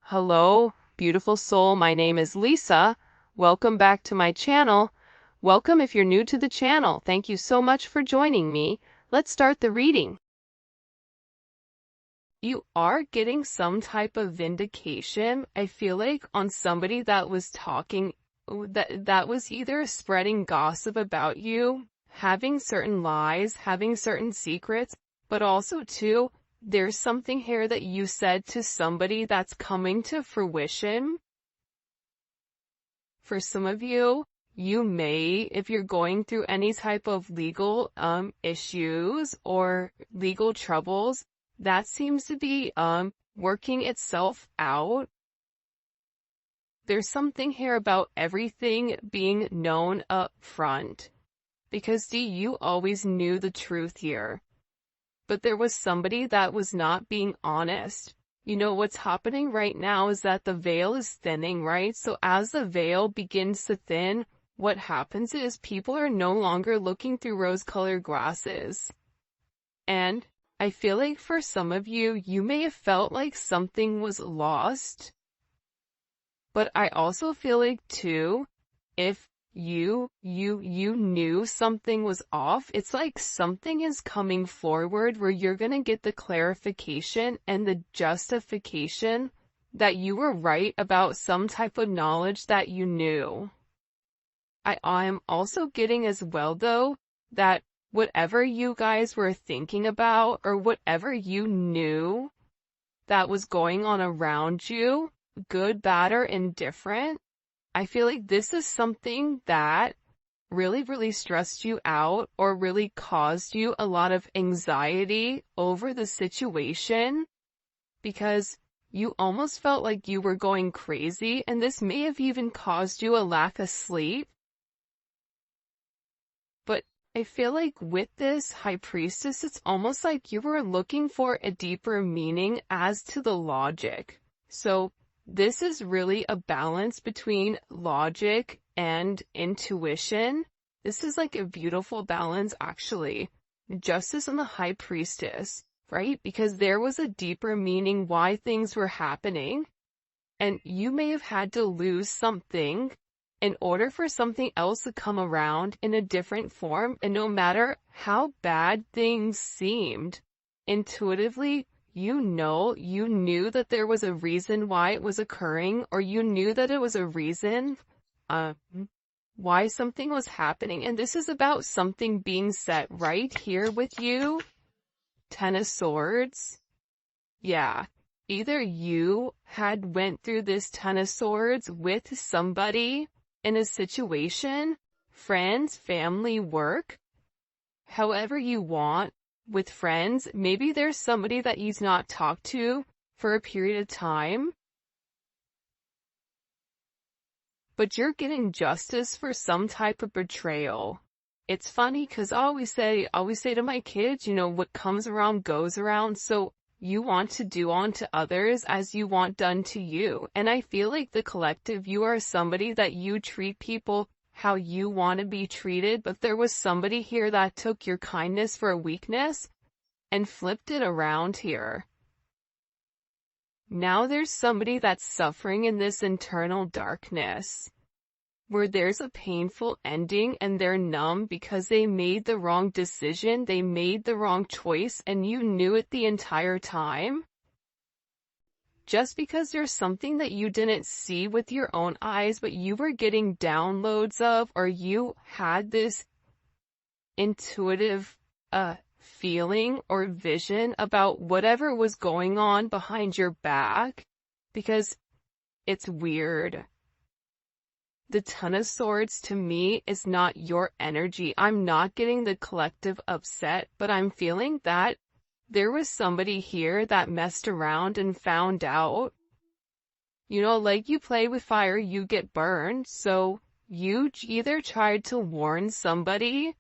Hello, beautiful soul. My name is Lisa. Welcome back to my channel. Welcome if you're new to the channel. Thank you so much for joining me. Let's start the reading. You are getting some type of vindication, I feel like, on somebody that was talking, that was either spreading gossip about you, having certain lies, having certain secrets, but also too, there's something here that you said to somebody that's coming to fruition. For some of you, you may, if you're going through any type of legal issues or legal troubles, that seems to be working itself out. There's something here about everything being known up front. Because you always knew the truth here. But there was somebody that was not being honest. You know, what's happening right now is that the veil is thinning, right? So as the veil begins to thin, what happens is people are no longer looking through rose-colored glasses. And I feel like for some of you, you may have felt like something was lost. But I also feel like too, if you knew something was off, it's like something is coming forward where you're gonna get the clarification and the justification that you were right about some type of knowledge that you knew. I'm also getting as well though, that whatever you guys were thinking about or whatever you knew that was going on around you, good, bad, or indifferent, I feel like this is something that really stressed you out or really caused you a lot of anxiety over the situation because you almost felt like you were going crazy, and this may have even caused you a lack of sleep. But I feel like with this High Priestess, it's almost like you were looking for a deeper meaning as to the logic. So this is really a balance between logic and intuition. This is like a beautiful balance, actually. Justice and the High Priestess, right? Because there was a deeper meaning why things were happening. And you may have had to lose something in order for something else to come around in a different form. And no matter how bad things seemed, intuitively, you knew that there was a reason why it was occurring, or you knew that it was a reason why something was happening. And this is about something being set right here with you. Ten of Swords. Yeah. Either you had went through this Ten of Swords with somebody in a situation, friends, family, work, however you want. With friends, maybe there's somebody that you've not talked to for a period of time, but you're getting justice for some type of betrayal. It's funny because I always say to my kids, you know, what comes around goes around. So you want to do unto others as you want done to you. And I feel like the collective, you are somebody that you treat people how you want to be treated, but there was somebody here that took your kindness for a weakness and flipped it around here. Now there's somebody that's suffering in this internal darkness, where there's a painful ending and they're numb because they made the wrong decision, they made the wrong choice, and you knew it the entire time. Just because there's something that you didn't see with your own eyes, but you were getting downloads of, or you had this intuitive feeling or vision about whatever was going on behind your back, because it's weird. The Ten of Swords to me is not your energy. I'm not getting the collective upset, but I'm feeling that there was somebody here that messed around and found out. You know, like you play with fire, you get burned. So you either tried to warn somebody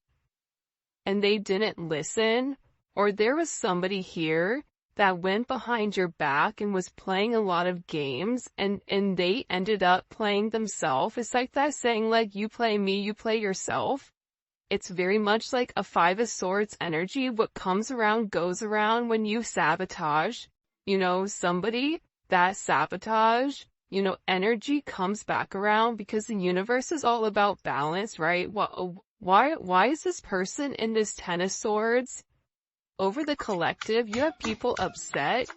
and they didn't listen, or there was somebody here that went behind your back and was playing a lot of games, and they ended up playing themselves. It's like that saying, like, you play me, you play yourself. It's very much like a Five of Swords energy. What comes around goes around when you sabotage, you know, somebody. that sabotage, energy comes back around because the universe is all about balance, right? Why is this person in this Ten of Swords? Over the collective, you have people upset.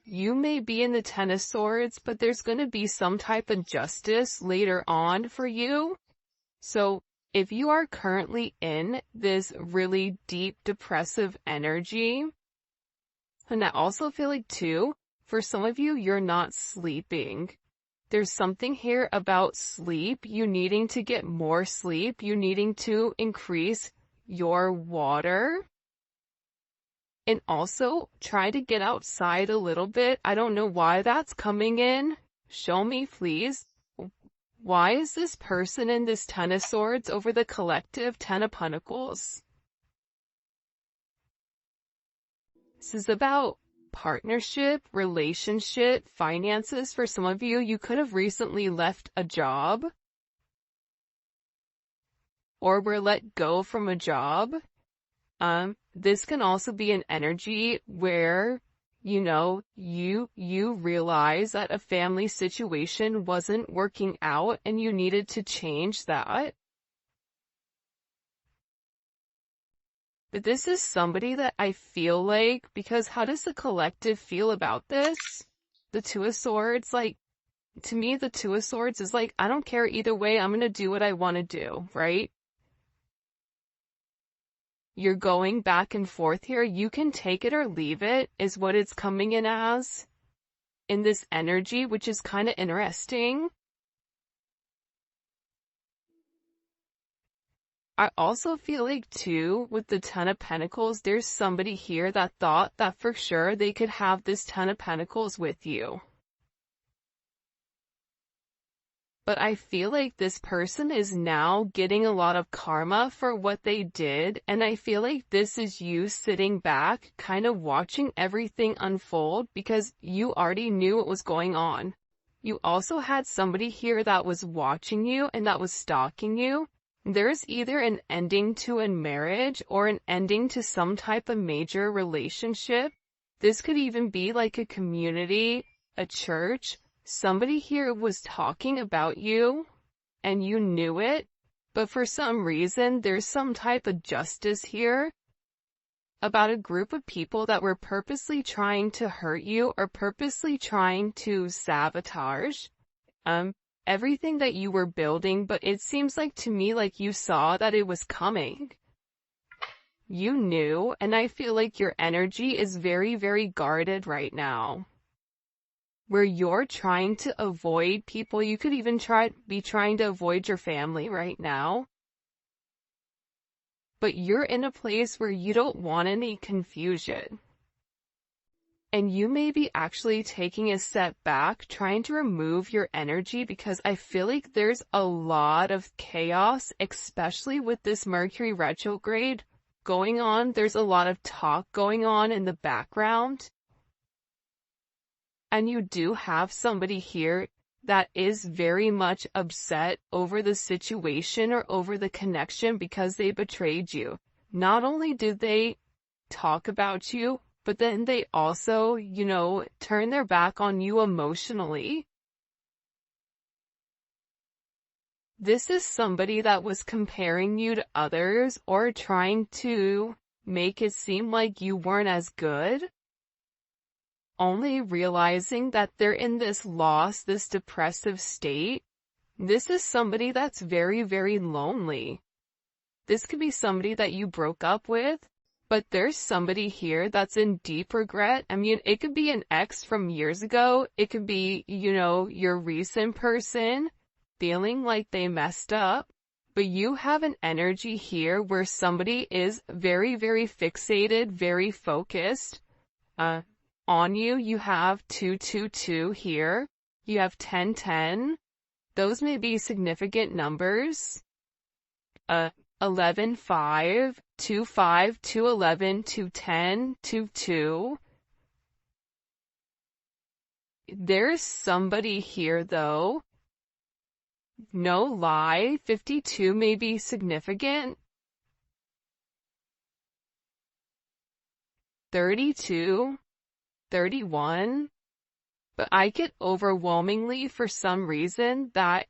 You may be in the Ten of Swords, but there's going to be some type of justice later on for you. So if you are currently in this really deep depressive energy, and I also feel like too, for some of you, you're not sleeping. There's something here about sleep, you needing to get more sleep, you needing to increase your water. And also, try to get outside a little bit. I don't know why that's coming in. Show me, please. Why is this person in this Ten of Swords over the collective Ten of Pentacles? This is about partnership, relationship, finances. For some of you, you could have recently left a job or were let go from a job. This can also be an energy where, you realize that a family situation wasn't working out and you needed to change that. But this is somebody that I feel like, because how does the collective feel about this? The Two of Swords, to me, the Two of Swords is I don't care either way, I'm gonna do what I want to do, right? You're going back and forth here. You can take it or leave it, is what it's coming in as. In this energy, which is kind of interesting. I also feel like too, with the Ten of Pentacles, there's somebody here that thought that for sure they could have this Ten of Pentacles with you. But I feel like this person is now getting a lot of karma for what they did, and I feel like this is you sitting back, kind of watching everything unfold because you already knew what was going on. You also had somebody here that was watching you and that was stalking you. There's either an ending to a marriage or an ending to some type of major relationship. This could even be like a community, a church. Somebody here was talking about you, and you knew it, but for some reason, there's some type of justice here about a group of people that were purposely trying to hurt you or purposely trying to sabotage everything that you were building, but it seems like to me like you saw that it was coming. You knew, and I feel like your energy is very, very guarded right now. Where you're trying to avoid people, you could even be trying to avoid your family right now. But you're in a place where you don't want any confusion. And you may be actually taking a step back, trying to remove your energy because I feel like there's a lot of chaos, especially with this Mercury retrograde going on. There's a lot of talk going on in the background. And you do have somebody here that is very much upset over the situation or over the connection because they betrayed you. Not only did they talk about you, but then they also, turn their back on you emotionally. This is somebody that was comparing you to others or trying to make it seem like you weren't as good. Only realizing that they're in this loss, this depressive state. This is somebody that's very, very lonely. This could be somebody that you broke up with, but there's somebody here that's in deep regret. I mean, it could be an ex from years ago. It could be, your recent person feeling like they messed up. But you have an energy here where somebody is very, very fixated, very focused, on you. You have 222 here. You have 1010. Those may be significant numbers. 11, 5, 2, 5, 2, 11, 2, 10, 2, 2. There's somebody here though. No lie, 52 may be significant. 32. 31, But I get overwhelmingly for some reason that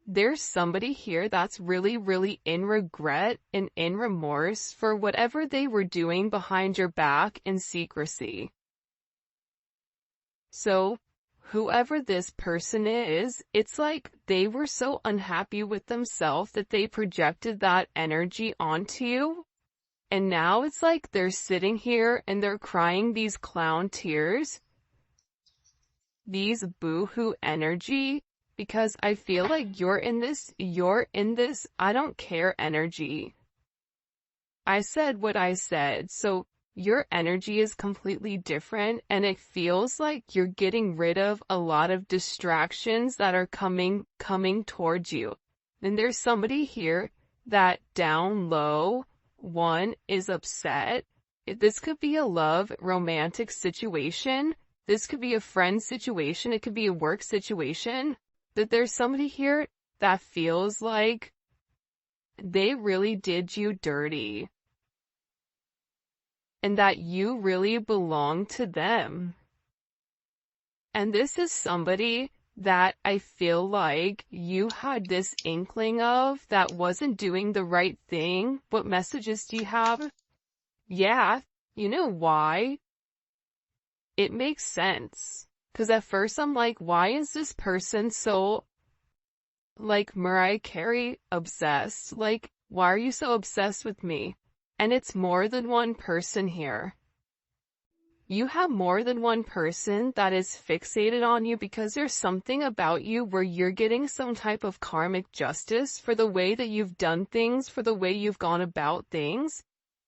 there's somebody here that's really, really in regret and in remorse for whatever they were doing behind your back in secrecy. So, whoever this person is, it's like they were so unhappy with themselves that they projected that energy onto you. And now it's like they're sitting here and they're crying these clown tears, these boo-hoo energy, because I feel like you're in this, I don't care energy. I said what I said, so your energy is completely different, and it feels like you're getting rid of a lot of distractions that are coming towards you. And there's somebody here that down low, one, is upset. This could be a love, romantic situation. This could be a friend situation. It could be a work situation. That there's somebody here that feels like they really did you dirty, and that you really belong to them. And this is somebody that I feel like you had this inkling of that wasn't doing the right thing. What messages do you have? Yeah, you know why? It makes sense. 'Cause at first I'm like, why is this person so, like, Mariah Carey obsessed? Like, why are you so obsessed with me? And it's more than one person here. You have more than one person that is fixated on you because there's something about you where you're getting some type of karmic justice for the way that you've done things, for the way you've gone about things,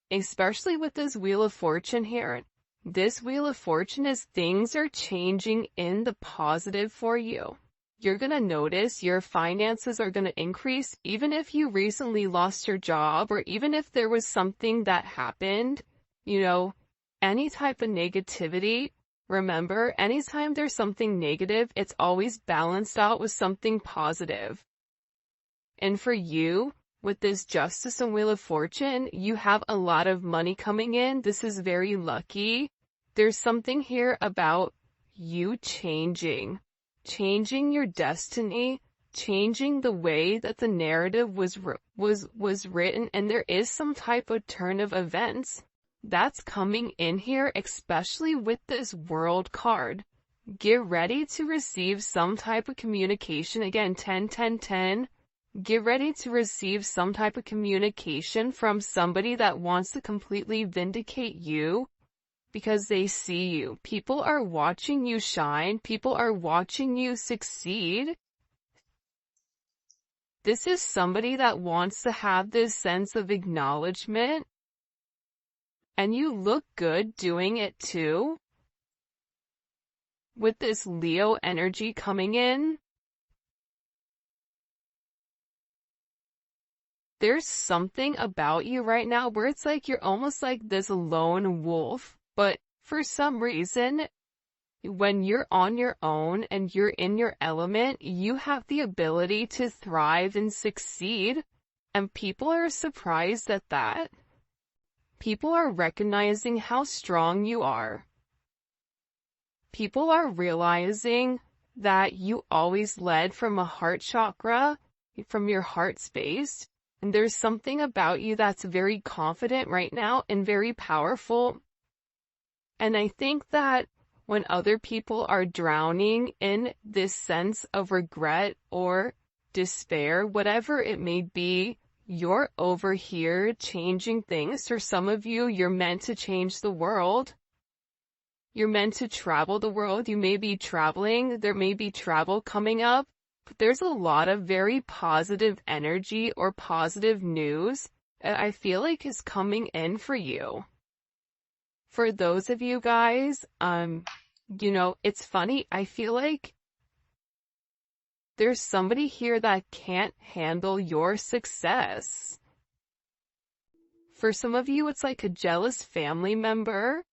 especially with this Wheel of Fortune here. This Wheel of Fortune is things are changing in the positive for you. You're going to notice your finances are going to increase, even if you recently lost your job, or even if there was something that happened, any type of negativity. Remember, anytime there's something negative, it's always balanced out with something positive. And for you, with this Justice and Wheel of Fortune, you have a lot of money coming in. This is very lucky. There's something here about you changing your destiny, changing the way that the narrative was written, and there is some type of turn of events that's coming in here, especially with this World card. Get ready to receive some type of communication. Again, 10, 10, 10. Get ready to receive some type of communication from somebody that wants to completely vindicate you because they see you. People are watching you shine. People are watching you succeed. This is somebody that wants to have this sense of acknowledgement. And you look good doing it too. With this Leo energy coming in, there's something about you right now where it's like you're almost like this lone wolf, but for some reason, when you're on your own and you're in your element, you have the ability to thrive and succeed, and people are surprised at that. People are recognizing how strong you are. People are realizing that you always led from a heart chakra, from your heart space, and there's something about you that's very confident right now and very powerful. And I think that when other people are drowning in this sense of regret or despair, whatever it may be, you're over here changing things. For some of you, you're meant to change the world. You're meant to travel the world. You may be traveling. There may be travel coming up. But there's a lot of very positive energy or positive news that I feel like is coming in for you. For those of you guys, it's funny. I feel like there's somebody here that can't handle your success. For some of you, it's like a jealous family member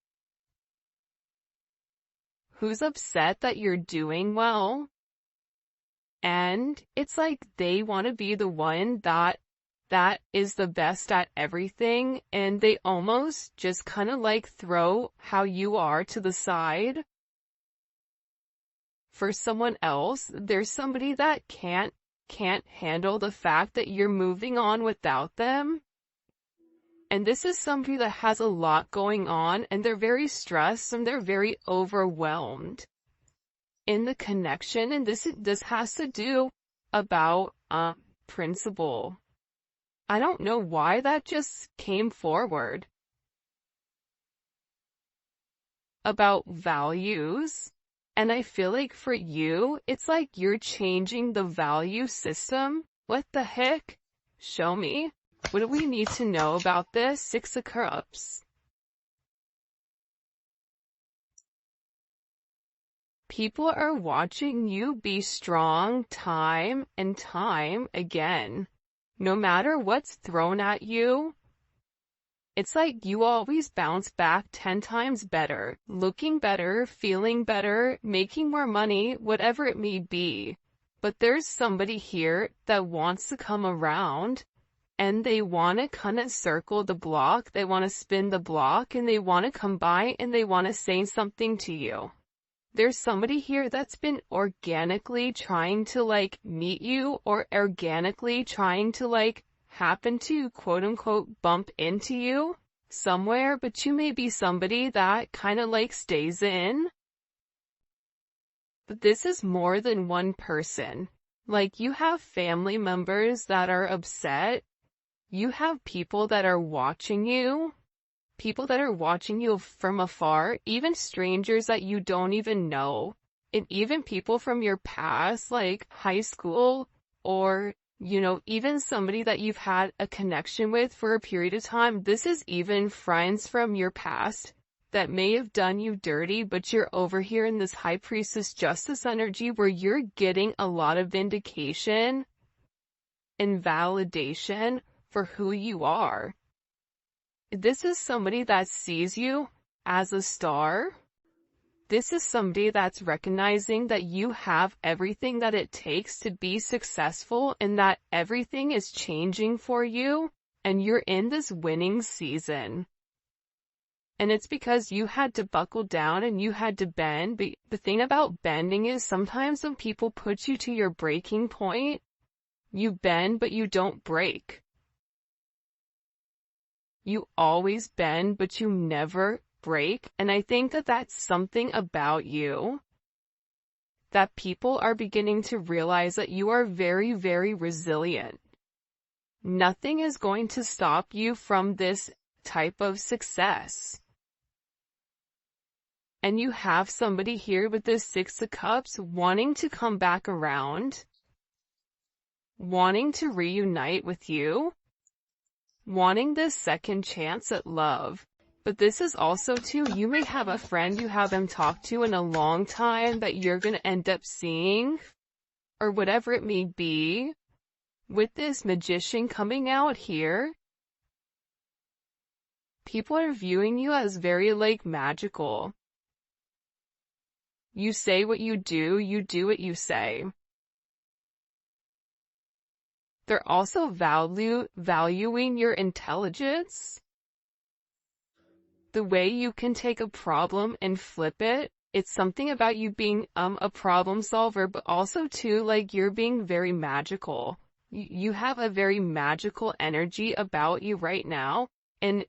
who's upset that you're doing well. And it's like they want to be the one that is the best at everything, and they almost just kind of like throw how you are to the side. for someone else. There's somebody that can't handle the fact that you're moving on without them. And this is somebody that has a lot going on, and they're very stressed and they're very overwhelmed in the connection. And this has to do about principle. I don't know why that just came forward. About values. And I feel like for you, it's like you're changing the value system. What the heck? Show me. What do we need to know about this? Six of Cups. People are watching you be strong time and time again. No matter what's thrown at you, it's like you always bounce back 10 times better, looking better, feeling better, making more money, whatever it may be. But there's somebody here that wants to come around, and they want to kind of circle the block, they want to spin the block, and they want to come by and they want to say something to you. There's somebody here that's been organically trying to meet you, or organically trying to happen to quote unquote bump into you somewhere, but you may be somebody that kind of stays in. But this is more than one person. You have family members that are upset. You have people that are watching you. People that are watching you from afar, even strangers that you don't even know. And even people from your past, like high school, or, even somebody that you've had a connection with for a period of time. This is even friends from your past that may have done you dirty, but you're over here in this High Priestess Justice energy where you're getting a lot of vindication and validation for who you are. This is somebody that sees you as a star. This is somebody that's recognizing that you have everything that it takes to be successful, and that everything is changing for you, and you're in this winning season. And it's because you had to buckle down and you had to bend. But the thing about bending is sometimes when people put you to your breaking point, you bend but you don't break. You always bend, but you never break. And I think that that's something about you that people are beginning to realize, that you are very, very resilient. Nothing is going to stop you from this type of success. And you have somebody here with this Six of Cups wanting to come back around, wanting to reunite with you, wanting this second chance at love. But this is also too, you may have a friend you haven't talked to in a long time that you're going to end up seeing, or whatever it may be. With this Magician coming out here, people are viewing you as very magical. You say what you do what you say. They're also valuing your intelligence. The way you can take a problem and flip it. It's something about you being a problem solver, but also too, you're being very magical. You have a very magical energy about you right now. And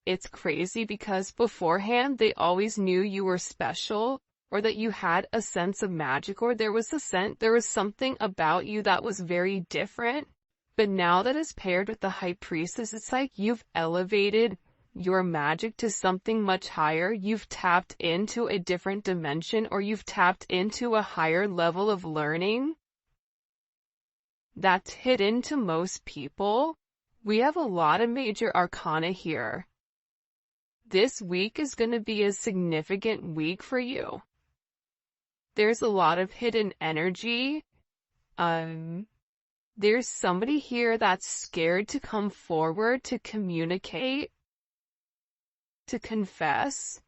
it's crazy because beforehand, they always knew you were special, or that you had a sense of magic, or there was something about you that was very different. But now that is paired with the High Priestess, it's like you've elevated your magic to something much higher. You've tapped into a different dimension, or you've tapped into a higher level of learning that's hidden to most people. We have a lot of major arcana here. This week is going to be a significant week for you. There's a lot of hidden energy. There's somebody here that's scared to come forward, to communicate, to confess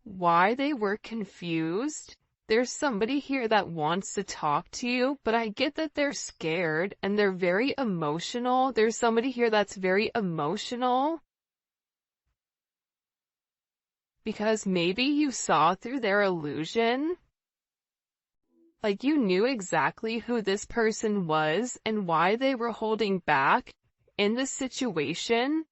why they were confused. There's somebody here that wants to talk to you, but I get that they're scared and they're very emotional. There's somebody here that's very emotional because maybe you saw through their illusion. Like you knew exactly who this person was and why they were holding back in this situation.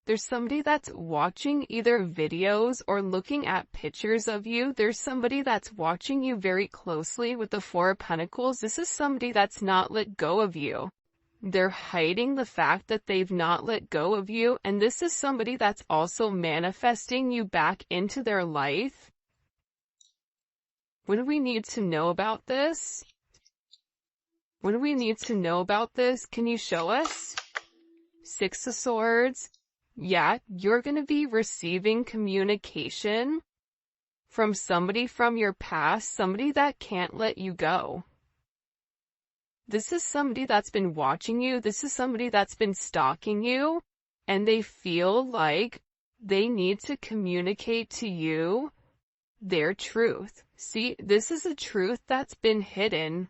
There's somebody that's watching either videos or looking at pictures of you. There's somebody that's watching you very closely with the Four of Pentacles. This is somebody that's not let go of you. They're hiding the fact that they've not let go of you. And this is somebody that's also manifesting you back into their life. What do we need to know about this? What do we need to know about this? Can you show us? Six of Swords. Yeah, you're going to be receiving communication from somebody from your past, somebody that can't let you go. This is somebody that's been watching you. This is somebody that's been stalking you, and they feel like they need to communicate to you their truth. See, this is a truth that's been hidden.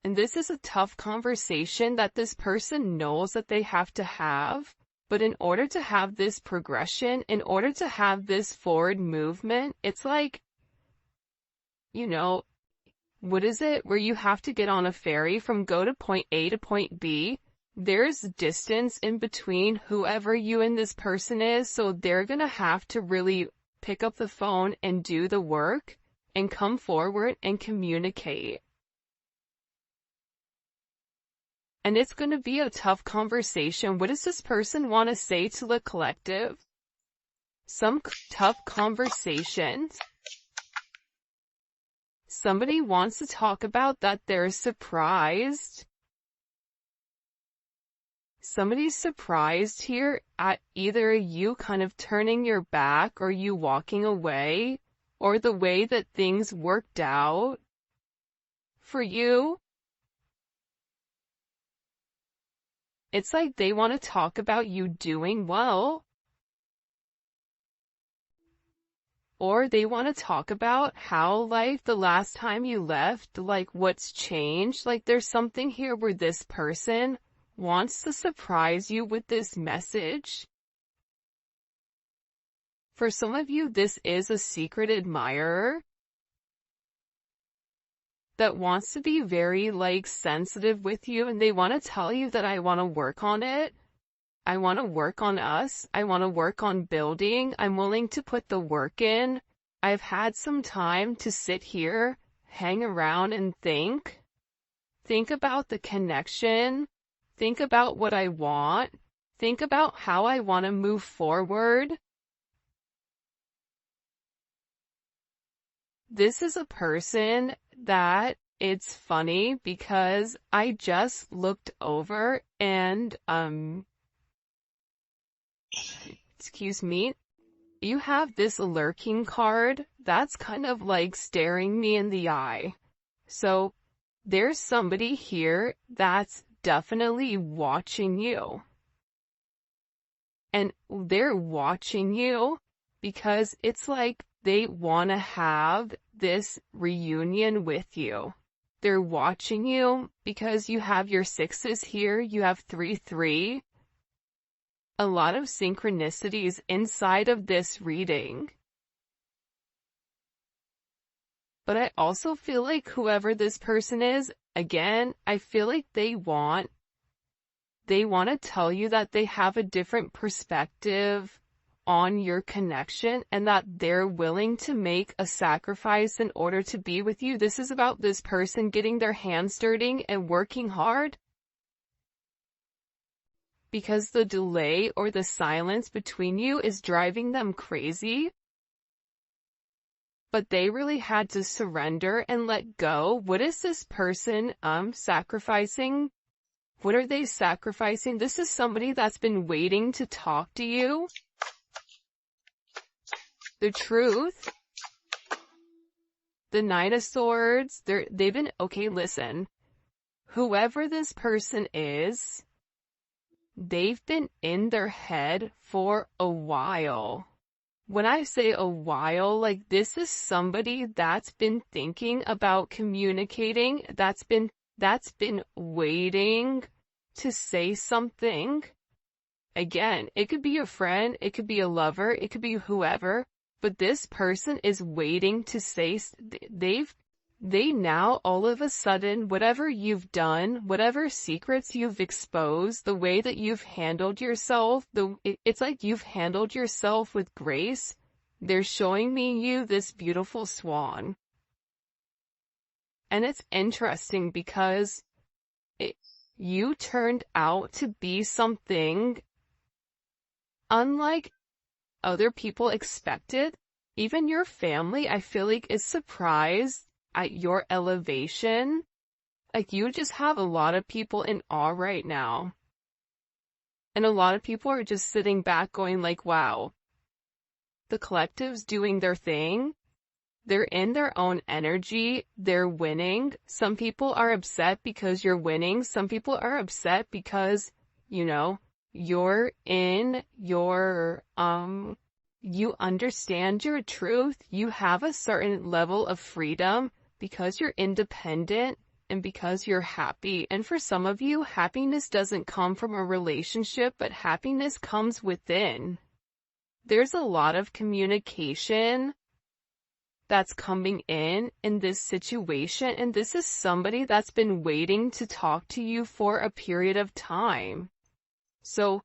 And this is a tough conversation that this person knows that they have to have. But in order to have this progression, in order to have this forward movement, it's like, you know, what is it? Where you have to get on a ferry from go to point A to point B. There's distance in between whoever you and this person is, so they're gonna have to really pick up the phone and do the work and come forward and communicate. And it's going to be a tough conversation. What does this person want to say to the collective? Some tough conversations. Somebody wants to talk about that they're surprised. Somebody's surprised here at either you kind of turning your back or you walking away, or the way that things worked out for you. It's like they want to talk about you doing well. Or they want to talk about how, like, the last time you left, like, what's changed. Like, there's something here where this person wants to surprise you with this message. For some of you, this is a secret admirer that wants to be very, like, sensitive with you, and they want to tell you that I want to work on it. I want to work on us. I want to work on building. I'm willing to put the work in. I've had some time to sit here, hang around and think. Think about the connection. Think about what I want. Think about how I want to move forward. This is a person that it's funny because I just looked over and, excuse me, you have this lurking card that's kind of like staring me in the eye. So there's somebody here that's definitely watching you. And they're watching you because it's like they want to have this reunion with you. They're watching you because you have your sixes here, you have 3-3. A lot of synchronicities inside of this reading. But I also feel like whoever this person is, again, I feel like they want to tell you that they have a different perspective on your connection and that they're willing to make a sacrifice in order to be with you. This is about this person getting their hands dirty and working hard. Because the delay or the silence between you is driving them crazy. But they really had to surrender and let go. What is this person sacrificing? What are they sacrificing? This is somebody that's been waiting to talk to you. The truth. The Knight of Swords. They've been, okay, listen. Whoever this person is, they've been in their head for a while. When I say a while, like this is somebody that's been thinking about communicating, that's been waiting to say something. Again, it could be a friend, it could be a lover, it could be whoever, but this person is waiting to say, they now all of a sudden, whatever you've done, whatever secrets you've exposed, the way that you've handled yourself, it's like you've handled yourself with grace. They're showing me you this beautiful swan. And it's interesting because you turned out to be something unlike other people expected. Even your family, I feel like, is surprised at your elevation. Like, you just have a lot of people in awe right now. And a lot of people are just sitting back going like, wow, the collective's doing their thing. They're in their own energy. They're winning. Some people are upset because you're winning. Some people are upset because, you know, you're in your, you understand your truth. You have a certain level of freedom because you're independent and because you're happy. And for some of you, happiness doesn't come from a relationship, but happiness comes within. There's a lot of communication that's coming in this situation, and this is somebody that's been waiting to talk to you for a period of time. So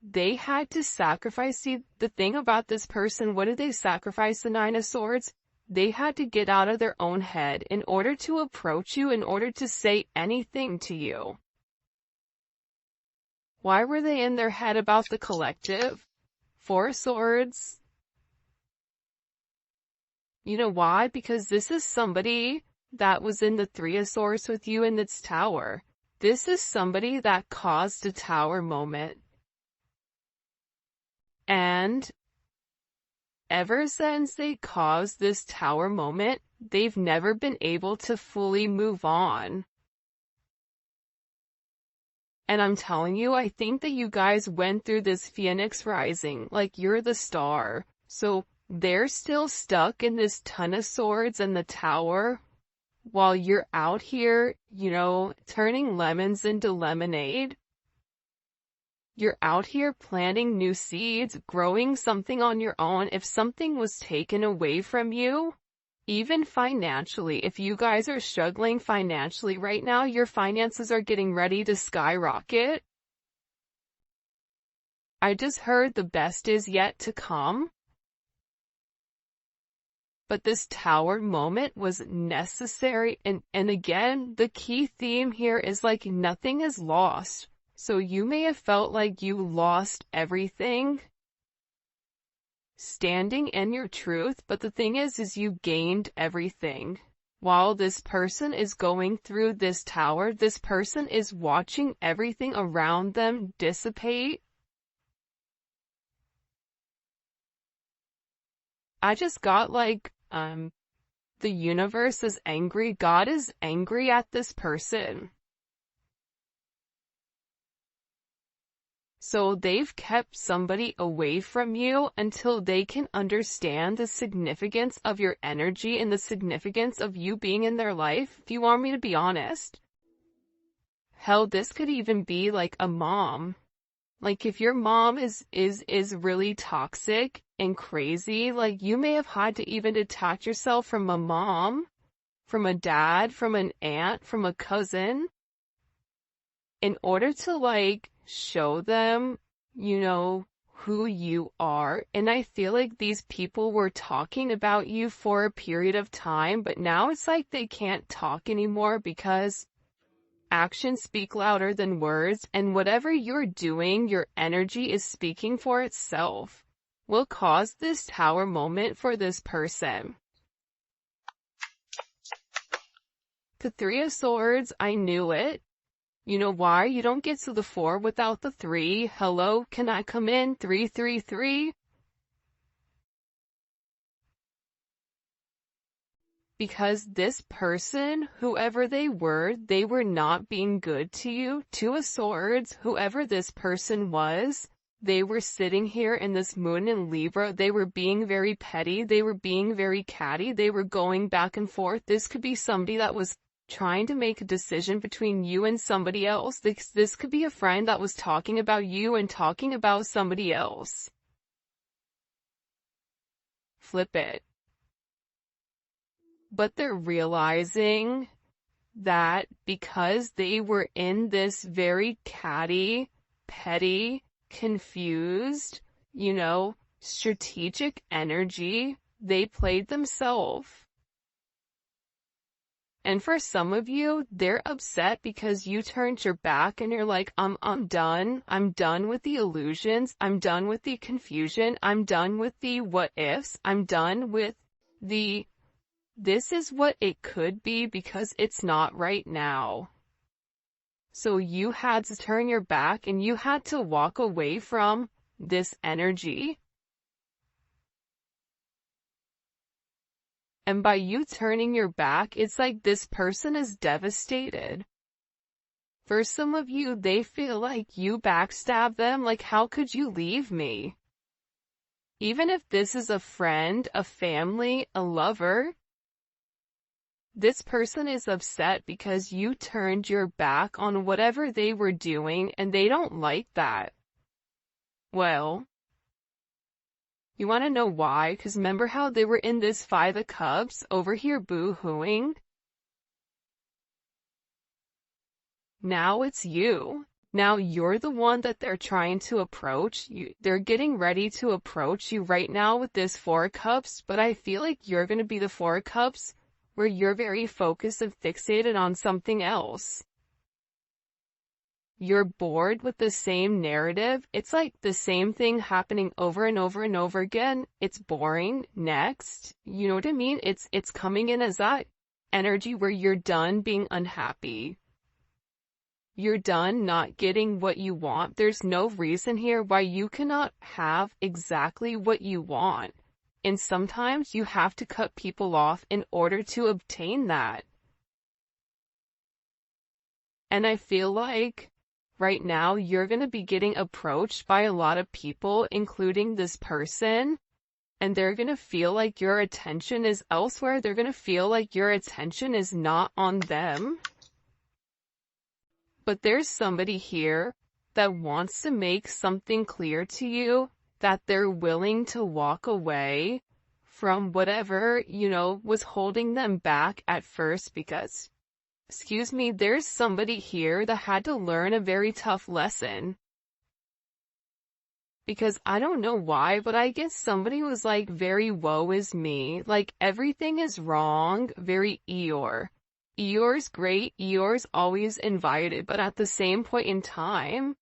they had to sacrifice. See, the thing about this person, what did they sacrifice? The Nine of Swords? They had to get out of their own head in order to approach you, in order to say anything to you. Why were they in their head about the collective? Four of Swords. You know why? Because this is somebody that was in the Three of Swords with you in its tower. This is somebody that caused a tower moment. And ever since they caused this tower moment, they've never been able to fully move on. And I'm telling you, I think that you guys went through this Phoenix rising, like you're the star. So they're still stuck in this Ton of Swords and the tower, while you're out here, you know, turning lemons into lemonade. You're out here planting new seeds, growing something on your own. If something was taken away from you, even financially, if you guys are struggling financially right now, your finances are getting ready to skyrocket. I just heard the best is yet to come. But this tower moment was necessary, and again, the key theme here is like nothing is lost. So you may have felt like you lost everything standing in your truth, but the thing is you gained everything. While this person is going through this tower, this person is watching everything around them dissipate. I just got like, the universe is angry. God is angry at this person. So they've kept somebody away from you until they can understand the significance of your energy and the significance of you being in their life. If you want me to be honest, hell, this could even be like a mom. Like if your mom is really toxic and crazy, like you may have had to even detach yourself from a mom, from a dad, from an aunt, from a cousin, in order to like show them, you know, who you are. And I feel like these people were talking about you for a period of time, but now it's like they can't talk anymore because actions speak louder than words, and whatever you're doing, your energy is speaking for itself. Will cause this tower moment for this person. The Three of Swords, I knew it. You know why? You don't get to the 4 without the 3. Hello, can I come in? 333. Because this person, whoever they were not being good to you. 2 of Swords, whoever this person was, they were sitting here in this moon in Libra. They were being very petty. They were being very catty. They were going back and forth. This could be somebody that was trying to make a decision between you and somebody else. This could be a friend that was talking about you and talking about somebody else. flip it. But they're realizing that because they were in this very catty, petty, confused, strategic energy, they played themselves. And for some of you, they're upset because you turned your back and you're like, I'm done. I'm done with the illusions. I'm done with the confusion. I'm done with the what ifs. I'm done with the this is what it could be because it's not right now. So you had to turn your back and you had to walk away from this energy. And by you turning your back, it's like this person is devastated. For some of you, they feel like you backstab them, like how could you leave me? Even if this is a friend, a family, a lover, this person is upset because you turned your back on whatever they were doing and they don't like that. Well, you want to know why? Because remember how they were in this Five of Cups over here boo-hooing? Now it's you. Now you're the one that they're trying to approach. They're getting ready to approach you right now with this Four of Cups, but I feel like you're going to be the Four of Cups where you're very focused and fixated on something else. You're bored with the same narrative. It's like the same thing happening over and over and over again. It's boring. Next. You know what I mean? It's coming in as that energy where you're done being unhappy. You're done not getting what you want. There's no reason here why you cannot have exactly what you want. And sometimes you have to cut people off in order to obtain that. And I feel like right now you're going to be getting approached by a lot of people, including this person, and they're going to feel like your attention is elsewhere. They're going to feel like your attention is not on them. But there's somebody here that wants to make something clear to you, that they're willing to walk away from whatever, was holding them back at first because, there's somebody here that had to learn a very tough lesson. Because I don't know why, but I guess somebody was like very woe is me, like everything is wrong, very Eeyore. Eeyore's great, Eeyore's always invited, but at the same point in time,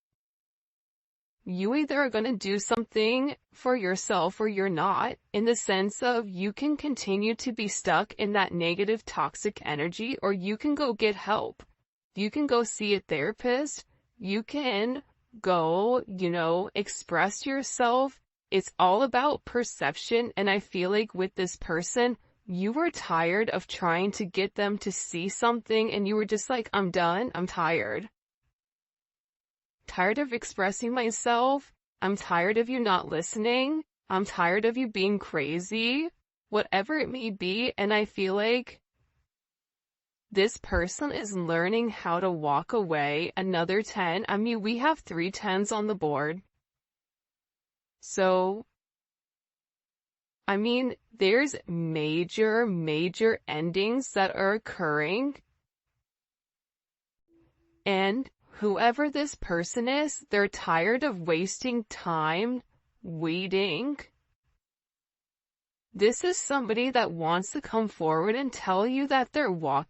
you either are going to do something for yourself or you're not, in the sense of you can continue to be stuck in that negative toxic energy, or you can go get help. You can go see a therapist. You can go, express yourself. It's all about perception, and I feel like with this person, you were tired of trying to get them to see something, and you were just like, I'm done, I'm tired. Tired of expressing myself. I'm tired of you not listening. I'm tired of you being crazy. Whatever it may be, and I feel like this person is learning how to walk away. Another 10. I mean, we have 3 10s on the board. So, I mean, there's major endings that are occurring. And whoever this person is, they're tired of wasting time waiting. This is somebody that wants to come forward and tell you that they're walking